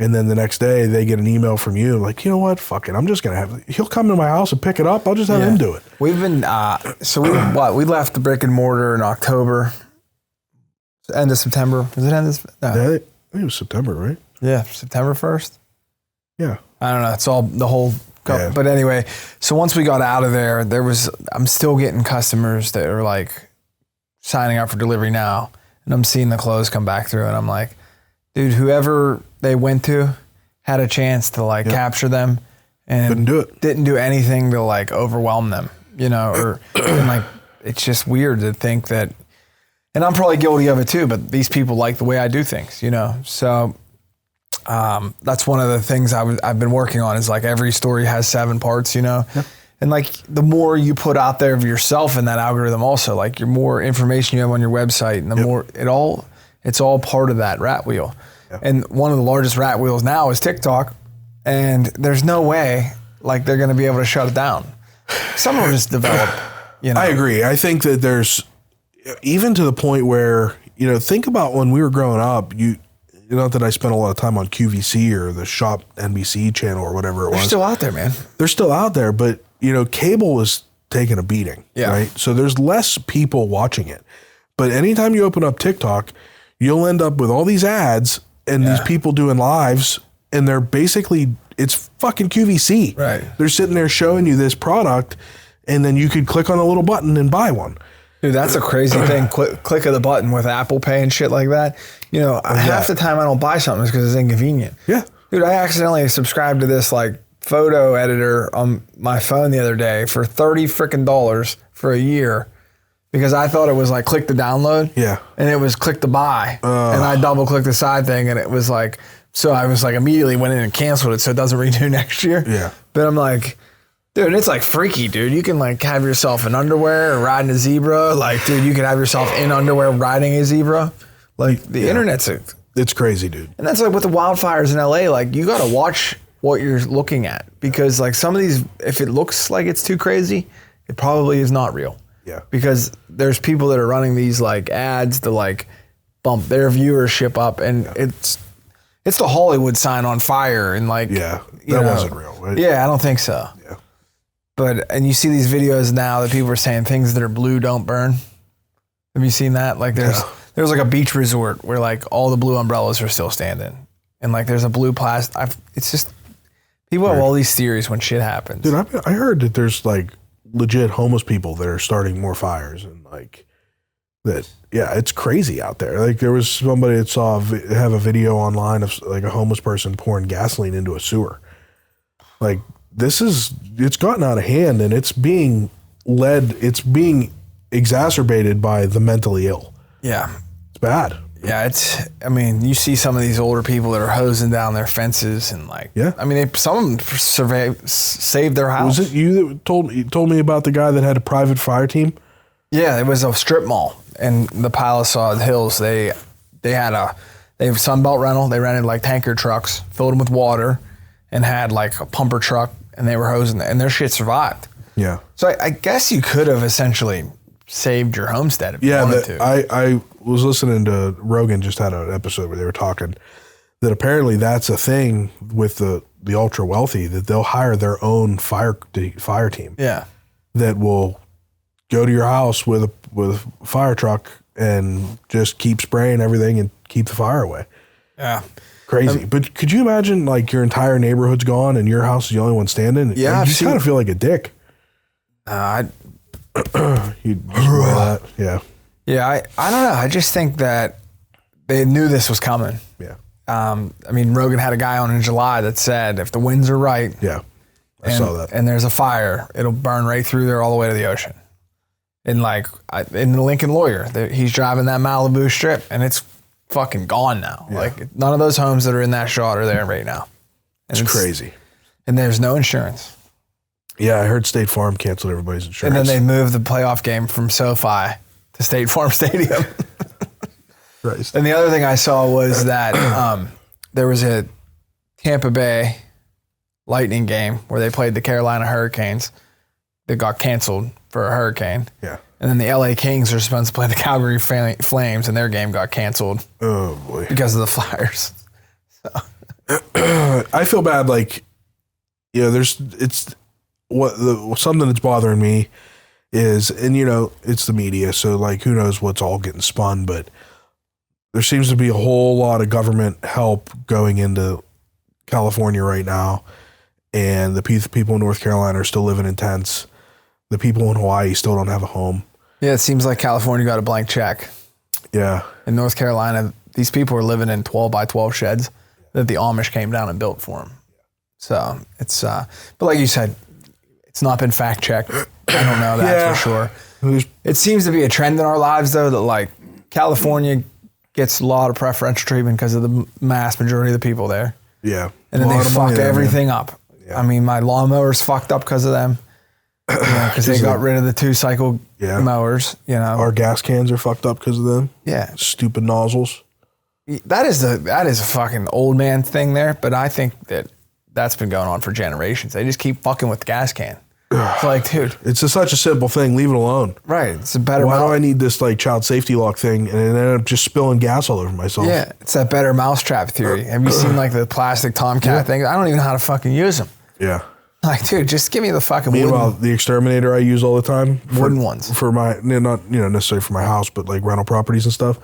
And then the next day they get an email from you like, you know what? Fuck it. I'm just going to he'll come to my house and pick it up. I'll just have him do it. We've been, we left the brick and mortar in October, end of September. Was it end of, no. I think it was September, right? Yeah. September 1st. Yeah. I don't know. It's all the whole, Yeah. But anyway, so once we got out of there, I'm still getting customers that are signing up for delivery now. And I'm seeing the clothes come back through and I'm like, dude, whoever they went to had a chance to capture them and didn't do anything to overwhelm them, and it's just weird to think that, and I'm probably guilty of it too, but these people like the way I do things, so that's one of the things I've been working on is every story has 7 parts, and the more you put out there of yourself in that algorithm also, your more information you have on your website and the more it's all part of that rat wheel. And one of the largest rat wheels now is TikTok, and there's no way they're going to be able to shut it down. Some will just develop, You know? I agree. I think that there's even to the point where, think about when we were growing up, not that I spent a lot of time on QVC or the Shop NBC channel or whatever it was. They're still out there, man. They're still out there, but cable was taking a beating, right? So there's less people watching it. But anytime you open up TikTok, you'll end up with all these ads and these people doing lives, and they're basically, it's fucking QVC. Right. They're sitting there showing you this product, and then you could click on a little button and buy one. Dude, that's a crazy thing. Click of the button with Apple Pay and shit like that. Half the time I don't buy something because it's inconvenient. Yeah. Dude, I accidentally subscribed to this like photo editor on my phone the other day for $30 freaking for a year because I thought it was like click to download. Yeah. And it was click to buy. And I double clicked the side thing and it was like, so I was like immediately went in and canceled it so it doesn't renew next year. Yeah. But I'm like, dude, it's like freaky, dude. You can like have yourself in underwear or riding a zebra. Like, dude, you can have yourself in underwear riding a zebra. Like the internet's it's crazy, dude. And that's like with the wildfires in LA, like you got to watch what you're looking at because like some of these, if it looks like it's too crazy, it probably is not real. Yeah. Because there's people that are running these like ads to like bump their viewership up and it's the Hollywood sign on fire and like, that wasn't real, right? Yeah, I don't think so. Yeah. But, and you see these videos now that people are saying things that are blue don't burn. Have you seen that? Like there's like a beach resort where like all the blue umbrellas are still standing. And like there's a blue plastic. It's just, people have all these theories when shit happens. Dude, I heard that there's like legit homeless people that are starting more fires and like that. Yeah, it's crazy out there. Like there was somebody that have a video online of like a homeless person pouring gasoline into a sewer. Like it's gotten out of hand and it's being exacerbated by the mentally ill. Yeah. It's bad. Yeah, you see some of these older people that are hosing down their fences and like, some of them saved their house. Was it you that told me about the guy that had a private fire team? Yeah, it was a strip mall in the Palisade Hills. They have Sunbelt rental. They rented like tanker trucks, filled them with water and had like a pumper truck and they were hosing it and their shit survived. Yeah. So I guess you could have essentially saved your homestead if you wanted to. I was listening to Rogan just had an episode where they were talking that apparently that's a thing with the ultra wealthy that they'll hire their own fire team. Yeah. That will go to your house with a fire truck and just keep spraying everything and keep the fire away. Yeah. Crazy. But could you imagine like your entire neighborhood's gone and your house is the only one standing? Yeah. You just kind of feel like a dick. Yeah. Yeah, I don't know. I just think that they knew this was coming. Yeah. Rogan had a guy on in July that said if the winds are right. Yeah. I saw that. And there's a fire, it'll burn right through there all the way to the ocean. And like in the Lincoln Lawyer, he's driving that Malibu strip and it's fucking gone now. Yeah. Like none of those homes that are in that shot are there right now. And it's crazy. And there's no insurance. Yeah, I heard State Farm canceled everybody's insurance. And then they moved the playoff game from SoFi to State Farm Stadium. Right. And the other thing I saw was that there was a Tampa Bay Lightning game where they played the Carolina Hurricanes that got canceled for a hurricane. Yeah. And then the LA Kings are supposed to play the Calgary Flames and their game got canceled. Oh boy. Because of the fires. So. I feel bad. Like, something that's bothering me is, and it's the media. So like, who knows what's all getting spun, but there seems to be a whole lot of government help going into California right now. And the people in North Carolina are still living in tents. The people in Hawaii still don't have a home. Yeah, it seems like California got a blank check. Yeah. In North Carolina, these people are living in 12 by 12 sheds that the Amish came down and built for them. So it's, but like you said, it's not been fact checked. I don't know that for sure. It seems to be a trend in our lives though, that like California gets a lot of preferential treatment because of the mass majority of the people there. Yeah. And then they fuck everything up. Yeah. My lawnmower's fucked up because of them. Because they got rid of the 2-cycle mowers. Our gas cans are fucked up because of them. Yeah. Stupid nozzles. That is a fucking old man thing there, but I think that's been going on for generations. They just keep fucking with the gas can. It's like, dude. It's just such a simple thing. Leave it alone. Right. It's a better Why do I need this like child safety lock thing and then end up just spilling gas all over myself? Yeah, it's that better mousetrap theory. Have you seen like the plastic Tomcat thing? I don't even know how to fucking use them. Yeah. Like, dude, just give me the fucking Meanwhile, the exterminator I use all the time. Wooden ones. For my, not necessarily for my house, but like rental properties and stuff.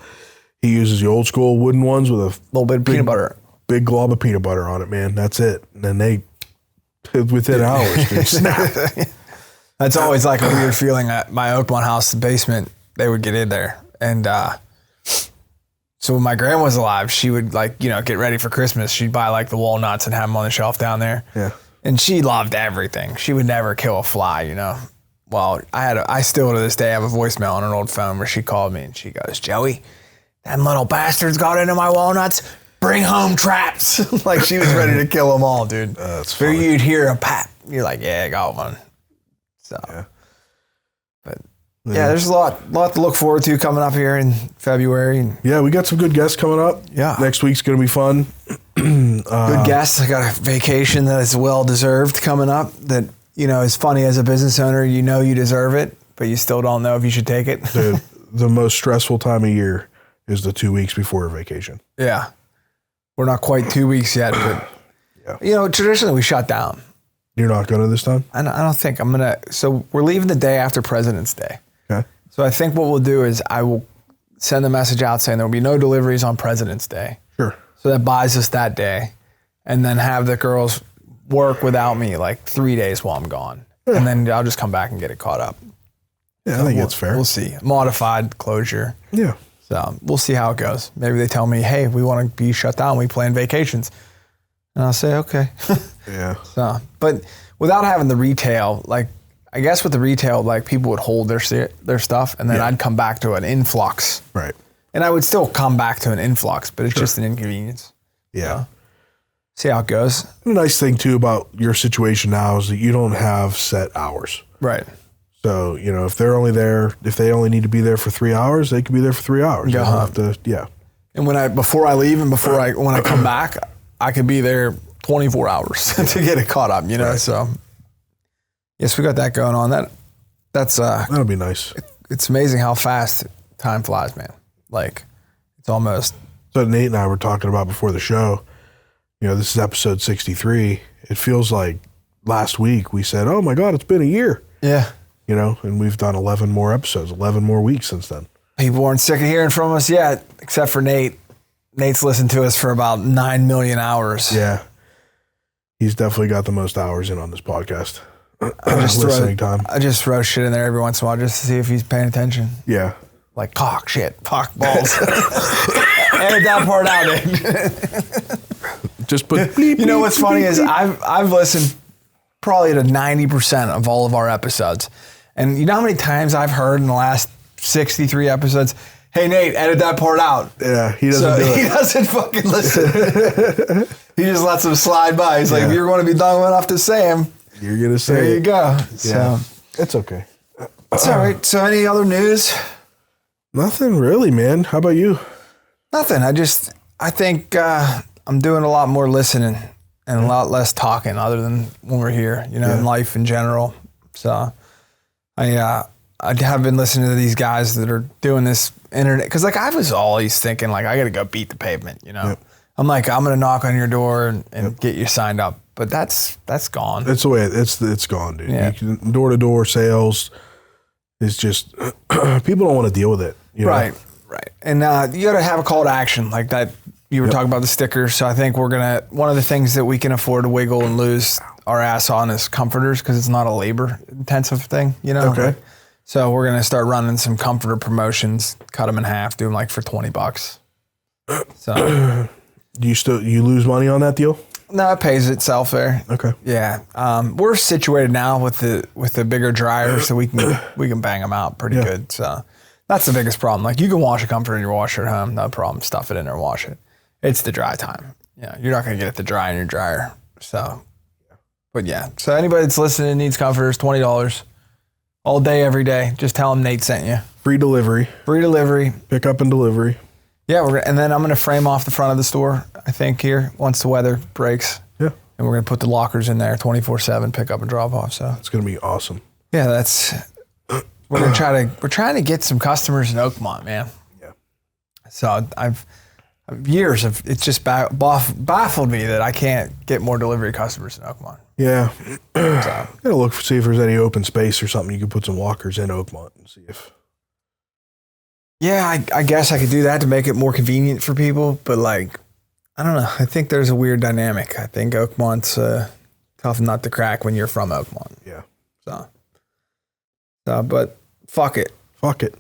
He uses the old school wooden ones with a little bit of peanut butter. Big glob of peanut butter on it, man. That's it. And then they, within hours, dude, snap. That's always like a weird feeling at my Oakmont house, the basement, they would get in there. And so when my grandma was alive, she would get ready for Christmas. She'd buy like the walnuts and have them on the shelf down there. Yeah. And she loved everything. She would never kill a fly, Well, I still to this day have a voicemail on an old phone where she called me and she goes, Joey, them little bastards got into my walnuts. Bring home traps. Like she was ready to kill them all, dude. That's funny. funny. You'd hear a pap. You're like, yeah, I got one. So, but there's a lot to look forward to coming up here in February. Yeah, we got some good guests coming up. Yeah. Next week's going to be fun. Good guests. I got a vacation that is well deserved coming up that, is funny as a business owner, you deserve it, but you still don't know if you should take it. The most stressful time of year is the 2 weeks before a vacation. Yeah. We're not quite 2 weeks yet, but, traditionally we shut down. You're not going to this time? I don't think I'm going to. So we're leaving the day after President's Day. Okay. So I think what we'll do is I will send a message out saying there will be no deliveries on President's Day. Sure. So that buys us that day. And then have the girls work without me like 3 days while I'm gone. Yeah. And then I'll just come back and get it caught up. Yeah, so I think that's fair. We'll see. Modified closure. Yeah. So we'll see how it goes. Maybe they tell me, hey, we want to be shut down. We plan vacations. And I'll say, okay. Yeah. So, but without having the retail, like, I guess with the retail, like people would hold their stuff and then I'd come back to an influx. Right. And I would still come back to an influx, but it's just an inconvenience. Yeah. So, see how it goes. The nice thing too about your situation now is that you don't have set hours. Right. So, if they're only there, if they only need to be there for 3 hours, they can be there for 3 hours. Yeah. You don't have to, And before I leave and when I come back, I could be there 24 hours to get it caught up, Right. So yes, we got that going on. That'll be nice. It's amazing how fast time flies, man. Like it's almost. So Nate and I were talking about before the show, this is episode 63. It feels like last week we said, oh my God, it's been a year. Yeah. And we've done 11 more episodes, 11 more weeks since then. People weren't sick of hearing from us yet, except for Nate. Nate's listened to us for about 9 million hours. Yeah. He's definitely got the most hours in on this podcast. Listening time. I just throw shit in there every once in a while just to see if he's paying attention. Yeah. Like cock, shit, cock, balls. Edit that part out, Nate. Just put bleep, You know bleep, what's funny bleep, is bleep. I've listened probably to 90% of all of our episodes. And you know how many times I've heard in the last 63 episodes, hey, Nate, edit that part out. Yeah, he doesn't do it. He doesn't fucking listen. He just lets them slide by. He's like, if you're going to be dumb enough to say them, you're going to say there it. you go. Yeah, So it's okay. it's all right. So any other news? Nothing really, man. How about you? Nothing. I think I'm doing a lot more listening and a lot less talking other than when we're here, in life in general. So I have been listening to these guys that are doing this internet. Cause like I was always thinking like, I got to go beat the pavement, Yep. I'm like, I'm going to knock on your door and get you signed up. But that's gone. That's the way it's gone, dude. Yeah. Door-to-door sales is just, people don't want to deal with it. Right. And you got to have a call to action like that. You were talking about the stickers. So I think one of the things that we can afford to wiggle and lose our ass on is comforters because it's not a labor intensive thing, Okay. So we're going to start running some comforter promotions, cut them in half, do them like for $20. So Do you lose money on that deal? no, it pays itself there. Okay. Yeah. We're situated now with the bigger dryers so we can bang them out pretty good. So that's the biggest problem. Like you can wash a comforter in your washer at home, no problem. Stuff it in there and wash it. It's the dry time. Yeah. You're not going to get it to dry in your dryer. So, but yeah. So anybody that's listening needs comforters, $20 all day, every day. Just tell them Nate sent you. Free delivery. Free delivery. Pick up and delivery. Yeah. And then I'm going to frame off the front of the store, I think, here once the weather breaks. Yeah. And we're going to put the lockers in there 24/7 pick up and drop off. So It's going to be awesome. yeah, we're trying to get some customers in Oakmont, man. Yeah. So I've years of it's just baffled me that I can't get more delivery customers in Oakmont. Yeah. Gotta look see if there's any open space or something. You could put some lockers in Oakmont and see if. Yeah, I guess I could do that to make it more convenient for people, but like, I don't know. I think there's a weird dynamic. I think Oakmont's tough nut to crack when you're from Oakmont. Yeah. So, but fuck it. Fuck it.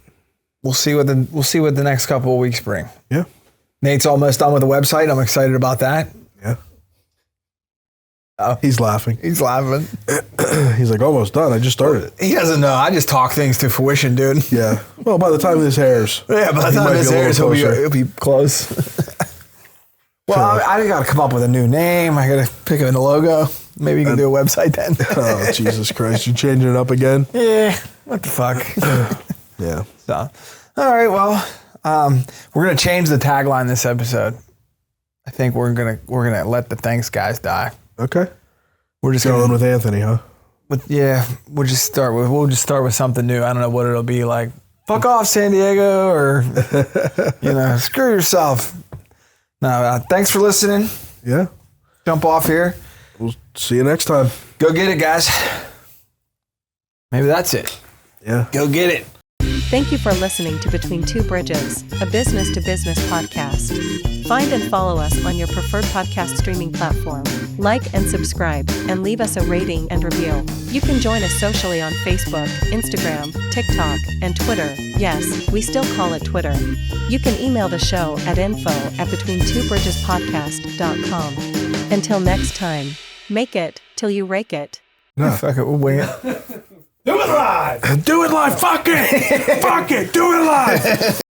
We'll see what the next couple of weeks bring. Yeah. Nate's almost done with the website. I'm excited about that. Yeah. Oh, He's laughing. he's laughing. He's like, almost done. I just started it. He doesn't know. I just talk things to fruition, dude. Yeah. Well, by the time this airs. Yeah, by the he time might this be a little airs, closer. he'll be close. Well, I got to come up with a new name. I got to pick a logo. Maybe you can do a website then. Oh, Jesus Christ. You changing it up again? Yeah. What the fuck? Yeah. So, all right. Well, we're gonna change the tagline this episode. I think we're gonna let the thanks guys die. Okay. We're just Going going with Anthony, huh? we'll just start with something new. I don't know what it'll be like. Fuck off, San Diego, or screw yourself. No, thanks for listening. Yeah. Jump off here. We'll see you next time. Go get it, guys. Maybe that's it. Yeah. Go get it. Thank you for listening to Between Two Bridges, a business-to-business podcast. Find and follow us on your preferred podcast streaming platform. Like and subscribe, and leave us a rating and review. You can join us socially on Facebook, Instagram, TikTok, and Twitter. Yes, we still call it Twitter. You can email the show at info@betweentwobridgespodcast.com. Until next time, make it till you rake it. No, fuck it. We'll wing it. Do it live. Do it live. Fuck it. Fuck it. Do it live.